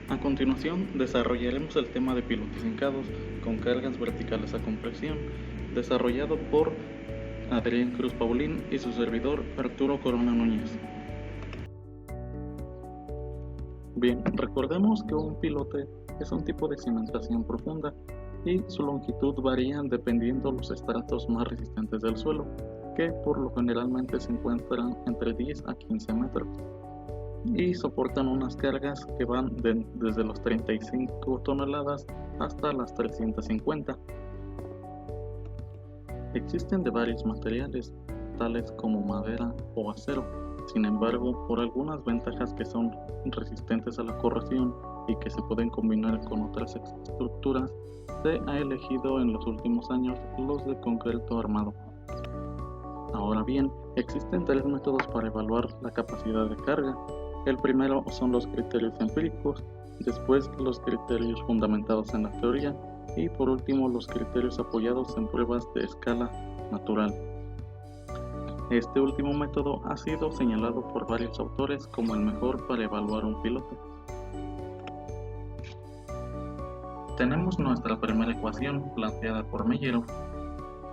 A continuación, desarrollaremos el tema de pilotes hincados con cargas verticales a compresión, desarrollado por Adrián Cruz Paulín y su servidor Arturo Corona Núñez. Bien, recordemos que un pilote es un tipo de cimentación profunda y su longitud varía dependiendo de los estratos más resistentes del suelo, que por lo generalmente se encuentran entre 10 a 15 metros y soportan unas cargas que van desde los 35 toneladas hasta las 350. Existen de varios materiales, tales como madera o acero. Sin embargo, por algunas ventajas que son resistentes a la corrosión y que se pueden combinar con otras estructuras, se ha elegido en los últimos años los de concreto armado. Ahora bien, existen tres métodos para evaluar la capacidad de carga. El primero son los criterios empíricos, después los criterios fundamentados en la teoría y por último los criterios apoyados en pruebas de escala natural. Este último método ha sido señalado por varios autores como el mejor para evaluar un pilote. Tenemos nuestra primera ecuación planteada por Mellerov.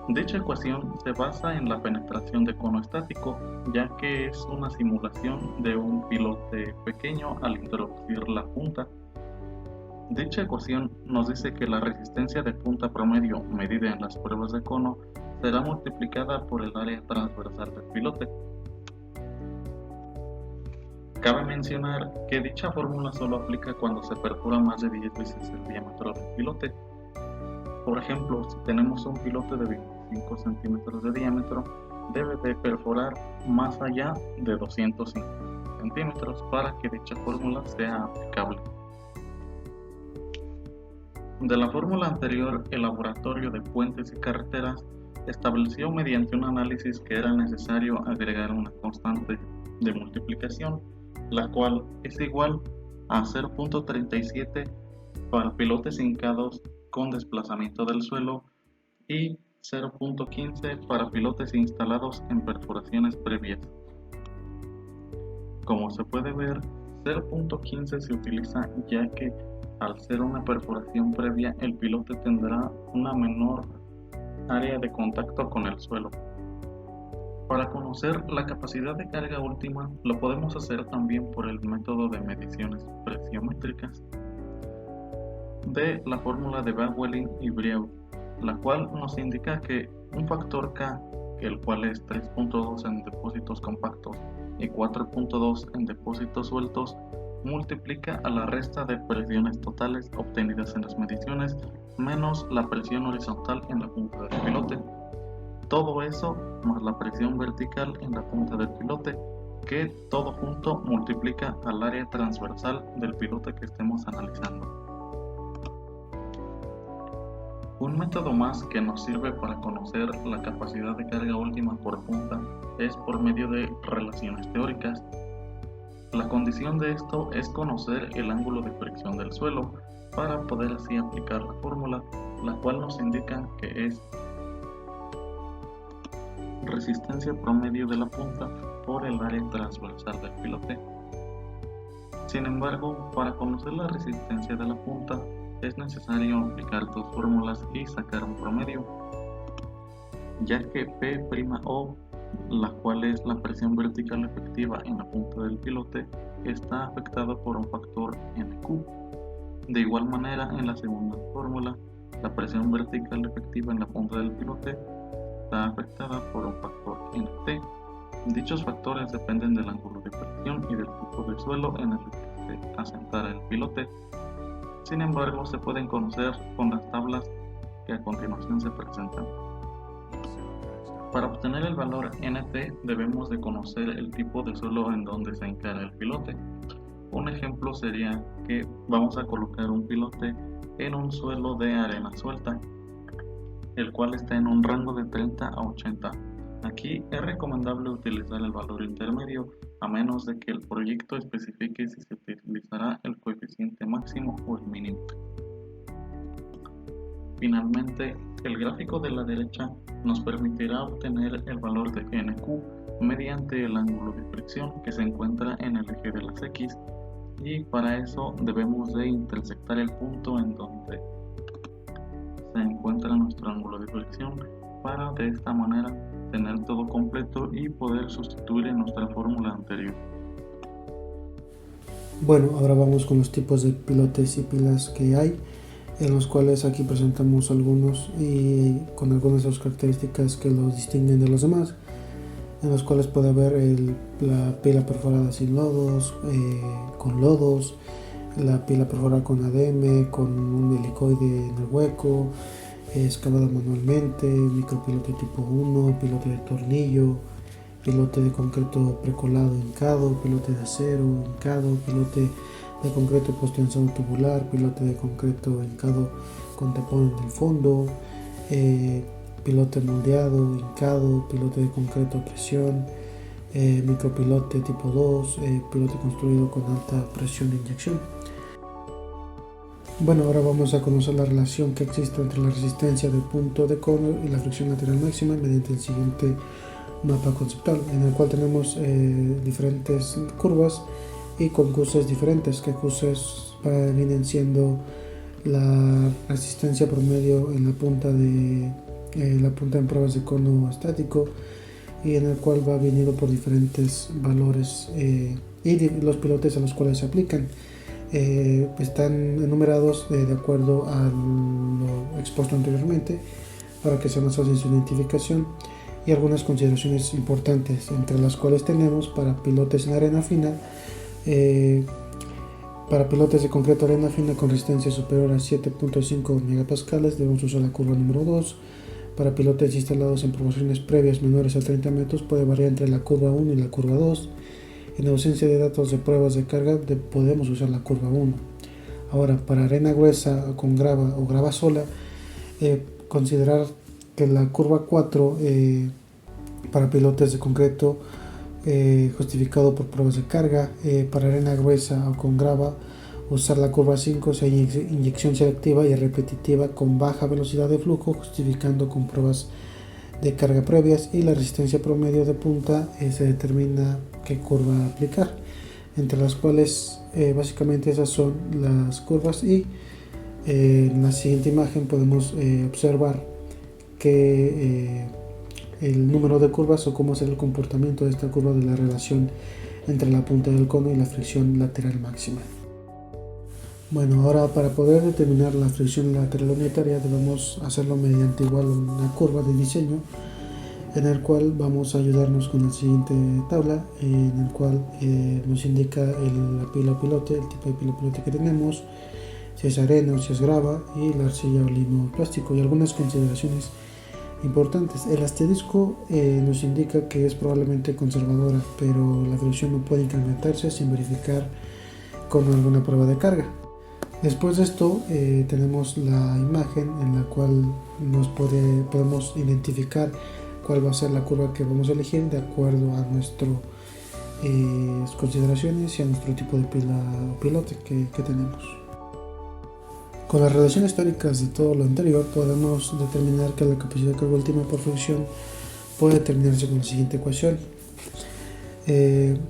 Dicha ecuación se basa en la penetración de cono estático, ya que es una simulación de un pilote pequeño al introducir la punta. Dicha ecuación nos dice que la resistencia de punta promedio medida en las pruebas de cono será multiplicada por el área transversal del pilote. Cabe mencionar que dicha fórmula solo aplica cuando se perfora más de 10 veces el diámetro del pilote. Por ejemplo, si tenemos un pilote de 25 centímetros de diámetro, debe de perforar más allá de 250 centímetros para que dicha fórmula sea aplicable. De la fórmula anterior, el Laboratorio de Puentes y Carreteras estableció mediante un análisis que era necesario agregar una constante de multiplicación, la cual es igual a 0.37 para pilotes hincados con desplazamiento del suelo y 0.15 para pilotes instalados en perforaciones previas. Como se puede ver, 0.15 se utiliza ya que al ser una perforación previa el pilote tendrá una menor área de contacto con el suelo. Para conocer la capacidad de carga última lo podemos hacer también por el método de mediciones presiométricas de la fórmula de Bauwelin y Brieux, la cual nos indica que un factor K, el cual es 3.2 en depósitos compactos y 4.2 en depósitos sueltos, multiplica a la resta de presiones totales obtenidas en las mediciones menos la presión horizontal en la punta del pilote. Todo eso más la presión vertical en la punta del pilote, que todo junto multiplica al área transversal del pilote que estemos analizando. Un método más que nos sirve para conocer la capacidad de carga última por punta es por medio de relaciones teóricas. La condición de esto es conocer el ángulo de fricción del suelo para poder así aplicar la fórmula, la cual nos indica que es resistencia promedio de la punta por el área transversal del pilote. Sin embargo, para conocer la resistencia de la punta es necesario aplicar dos fórmulas y sacar un promedio, ya que P'(O), la cual es la presión vertical efectiva en la punta del pilote, está afectada por un factor NQ. De igual manera, en la segunda fórmula, la presión vertical efectiva en la punta del pilote está afectada por un factor NT. Dichos factores dependen del ángulo de fricción y del tipo de suelo en el que se asentara el pilote. Sin embargo, se pueden conocer con las tablas que a continuación se presentan. Para obtener el valor NT debemos de conocer el tipo de suelo en donde se encara el pilote. Un ejemplo sería que vamos a colocar un pilote en un suelo de arena suelta, el cual está en un rango de 30 a 80. Aquí es recomendable utilizar el valor intermedio, a menos de que el proyecto especifique si se utilizará el coeficiente máximo o el mínimo. Finalmente, el gráfico de la derecha nos permitirá obtener el valor de NQ mediante el ángulo de fricción que se encuentra en el eje de las X y para eso debemos de intersectar el punto en donde se encuentra nuestro ángulo de flexión para de esta manera tener todo completo y poder sustituir en nuestra fórmula anterior. Bueno, ahora vamos con los tipos de pilotes y pilas que hay, en los cuales aquí presentamos algunos y con algunas de las características que los distinguen de los demás, en los cuales puede haber la pila perforada sin lodos, con lodos, la pila perforada con ADM, con un helicoide en el hueco, excavada manualmente, micropilote tipo 1, pilote de tornillo, pilote de concreto precolado hincado, pilote de acero hincado, pilote de concreto post-tensado tubular, pilote de concreto hincado con tapón en el fondo, pilote moldeado, hincado, pilote de concreto a presión, micropilote tipo 2, pilote construido con alta presión de inyección. Bueno, ahora vamos a conocer la relación que existe entre la resistencia del punto de cono y la fricción lateral máxima mediante el siguiente mapa conceptual, en el cual tenemos diferentes curvas y con cruces diferentes, que cruces vienen siendo la resistencia promedio en la punta en pruebas de cono estático, y en el cual va venido por diferentes valores y los pilotes a los cuales se aplican. Están enumerados de acuerdo a lo expuesto anteriormente para que sea más fácil su identificación, y algunas consideraciones importantes, entre las cuales tenemos para pilotes en arena fina, para pilotes de concreto arena fina con resistencia superior a 7.5 megapascales debemos usar la curva número 2. Para pilotes instalados en proporciones previas menores a 30 metros puede variar entre la curva 1 y la curva 2. En ausencia de datos de pruebas de carga podemos usar la curva 1. Ahora, para arena gruesa con grava o grava sola, considerar que la curva 4 para pilotes de concreto justificado por pruebas de carga, para arena gruesa o con grava usar la curva 5 si hay inyección selectiva y repetitiva con baja velocidad de flujo, justificando con pruebas de carga previas, y la resistencia promedio de punta se determina qué curva aplicar, entre las cuales básicamente esas son las curvas. Y en la siguiente imagen podemos observar que el número de curvas o cómo será el comportamiento de esta curva de la relación entre la punta del cono y la fricción lateral máxima. Bueno, ahora para poder determinar la fricción lateral unitaria debemos hacerlo mediante igual una curva de diseño, en el cual vamos a ayudarnos con la siguiente tabla, en el cual nos indica la pila o pilote, el tipo de pila o pilote que tenemos, si es arena o si es grava, y la arcilla o limo plástico, y algunas consideraciones importantes. El asterisco nos indica que es probablemente conservadora, pero la fricción no puede incrementarse sin verificar con alguna prueba de carga. Después de esto tenemos la imagen en la cual podemos identificar cuál va a ser la curva que vamos a elegir de acuerdo a nuestras consideraciones y a nuestro tipo de pila o pilote que tenemos. Con las relaciones teóricas de todo lo anterior podemos determinar que la capacidad de carga última por fricción puede determinarse con la siguiente ecuación.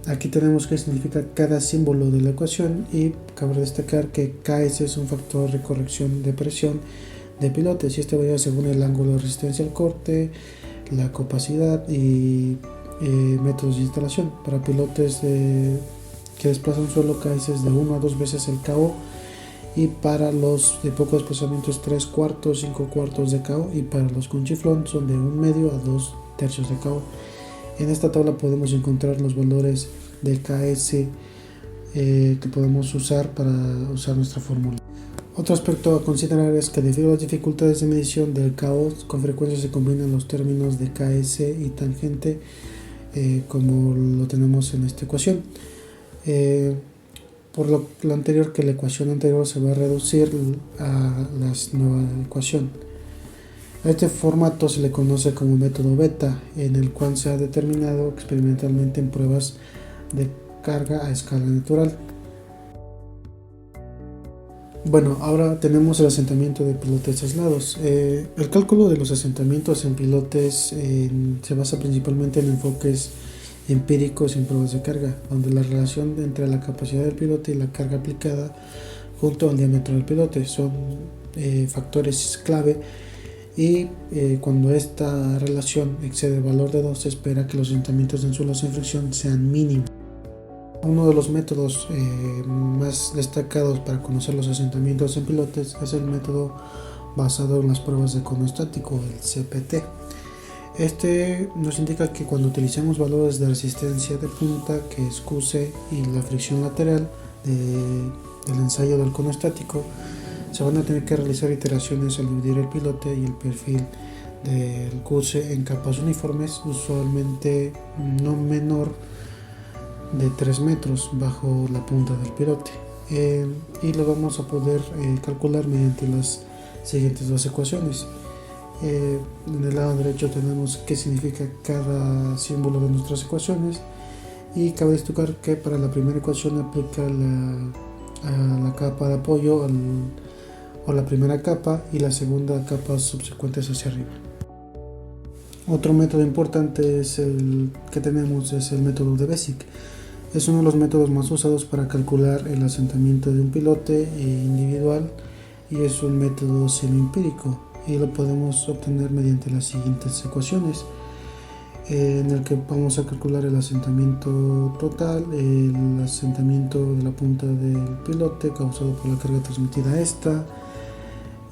Aquí tenemos que significa cada símbolo de la ecuación, y cabe destacar que KS es un factor de corrección de presión de pilotes, y este varía según el ángulo de resistencia al corte, la capacidad y métodos de instalación. Para pilotes que desplazan suelo, KS es de 1 a 2 veces el KO, y para los de poco desplazamiento es 3/4, 5/4 de KO, y para los con chiflón son de 1/2 a 2/3 de KO. En esta tabla podemos encontrar los valores de KS que podemos usar para usar nuestra fórmula. Otro aspecto a considerar es que debido a las dificultades de medición del KO, con frecuencia se combinan los términos de KS y tangente como lo tenemos en esta ecuación. Por lo anterior, que la ecuación anterior se va a reducir a la nueva ecuación. A este formato se le conoce como método beta, en el cual se ha determinado experimentalmente en pruebas de carga a escala natural. Bueno, ahora tenemos el asentamiento de pilotes aislados. El cálculo de los asentamientos en pilotes se basa principalmente en enfoques empíricos en pruebas de carga, donde la relación entre la capacidad del pilote y la carga aplicada junto al diámetro del pilote son factores clave, y cuando esta relación excede el valor de 2 se espera que los asentamientos en suelos en fricción sean mínimos. Uno de los métodos más destacados para conocer los asentamientos en pilotes es el método basado en las pruebas de cono estático, el CPT. Este nos indica que cuando utilizamos valores de resistencia de punta, que es QC, y la fricción lateral del ensayo del cono estático, se van a tener que realizar iteraciones al dividir el pilote y el perfil del QC en capas uniformes, usualmente no menor de 3 metros bajo la punta del pilote, y lo vamos a poder calcular mediante las siguientes dos ecuaciones. En el lado derecho tenemos qué significa cada símbolo de nuestras ecuaciones, y cabe destacar que para la primera ecuación aplica a la capa de apoyo o la primera capa, y la segunda capa subsecuentes hacia arriba. Otro método importante es el método de Basic. Es uno de los métodos más usados para calcular el asentamiento de un pilote individual, y es un método semi-empírico, y lo podemos obtener mediante las siguientes ecuaciones, en el que vamos a calcular el asentamiento total, el asentamiento de la punta del pilote causado por la carga transmitida a esta,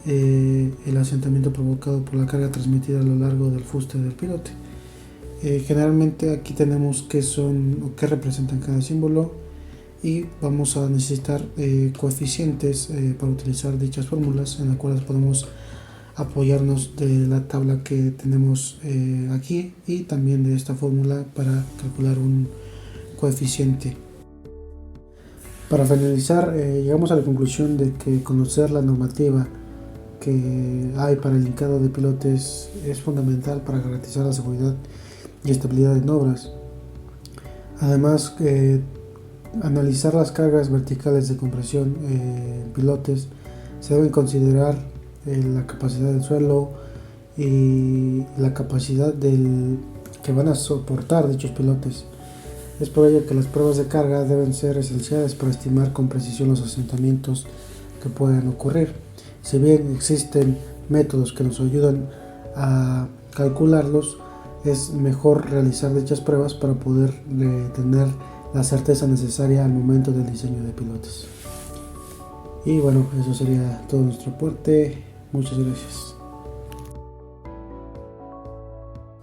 el asentamiento provocado por la carga transmitida a lo largo del fuste del pilote. Generalmente aquí tenemos qué son o qué representan cada símbolo, y vamos a necesitar coeficientes para utilizar dichas fórmulas, en las cuales podemos apoyarnos de la tabla que tenemos aquí, y también de esta fórmula para calcular un coeficiente. Para finalizar, llegamos a la conclusión de que conocer la normativa que hay para el hincado de pilotes es fundamental para garantizar la seguridad y estabilidad en obras. Además, analizar las cargas verticales de compresión en pilotes, se deben considerar la capacidad del suelo y la capacidad que van a soportar dichos pilotes. Es por ello que las pruebas de carga deben ser esenciales para estimar con precisión los asentamientos que pueden ocurrir. Si bien existen métodos que nos ayudan a calcularlos, es mejor realizar dichas pruebas para poder tener la certeza necesaria al momento del diseño de pilotes. Y bueno, eso sería todo nuestro aporte. Muchas gracias.